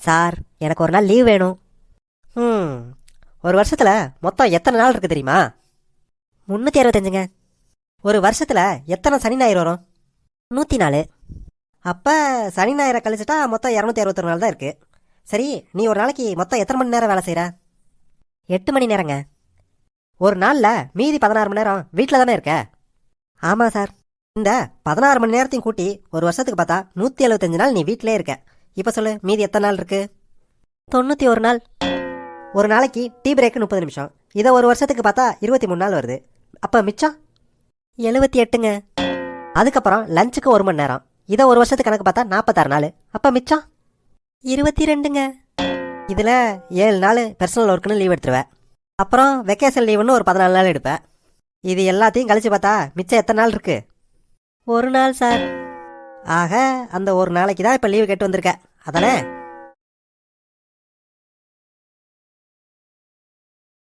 Sir, எனக்கு ஒரு நாள் லீவ் வேணும். ம் ஒரு வருஷத்தில் மொத்தம் எத்தனை நாள் இருக்குது தெரியுமா? 365ங்க. ஒரு வருஷத்தில் எத்தனை சனி ஞாயிறு வரும்? 104. அப்போ சனி ஞாயிறை கழிச்சிட்டா மொத்தம் 261 நாள் தான் இருக்குது. சரி, நீ ஒரு நாளைக்கு மொத்தம் எத்தனை மணி நேரம் வேலை செய்கிற? 8 மணி நேரங்க. ஒரு நாளில் மீதி 16 மணி நேரம் வீட்டில் தானே இருக்க? ஆமாம் சார். இந்த 16 மணி நேரத்தையும் கூட்டி ஒரு வருஷத்துக்கு பார்த்தா 175 நாள் நீ வீட்டிலே இருக்க. இப்போ சொல்லு, மீதி எத்தனை நாள் இருக்கு? 91 நாள். ஒரு நாளைக்கு டீ பிரேக்கு 30 நிமிஷம். இதை ஒரு வருஷத்துக்கு பார்த்தா 23 நாள் வருது. அப்போ மிச்சம் 78ங்க. அதுக்கப்புறம் லஞ்சுக்கு 1 மணி நேரம். இதை ஒரு வருஷத்துக்கு கணக்கு பார்த்தா 46 நாள். அப்போ மிச்சம் 22ங்க. இதில் 7 நாள் பர்சனல் ஒர்க்குன்னு லீவ் எடுத்துருவேன். அப்புறம் வெக்கேஷன் லீவுன்னு ஒரு 14 நாள் எடுப்பேன். இது எல்லாத்தையும் கழிச்சு பார்த்தா மிச்சம் எத்தனை நாள் இருக்கு? 1 நாள் சார். ஆக அந்த ஒரு நாளைக்கு தான் இப்போ லீவு கேட்டு வந்திருக்க, அதானே?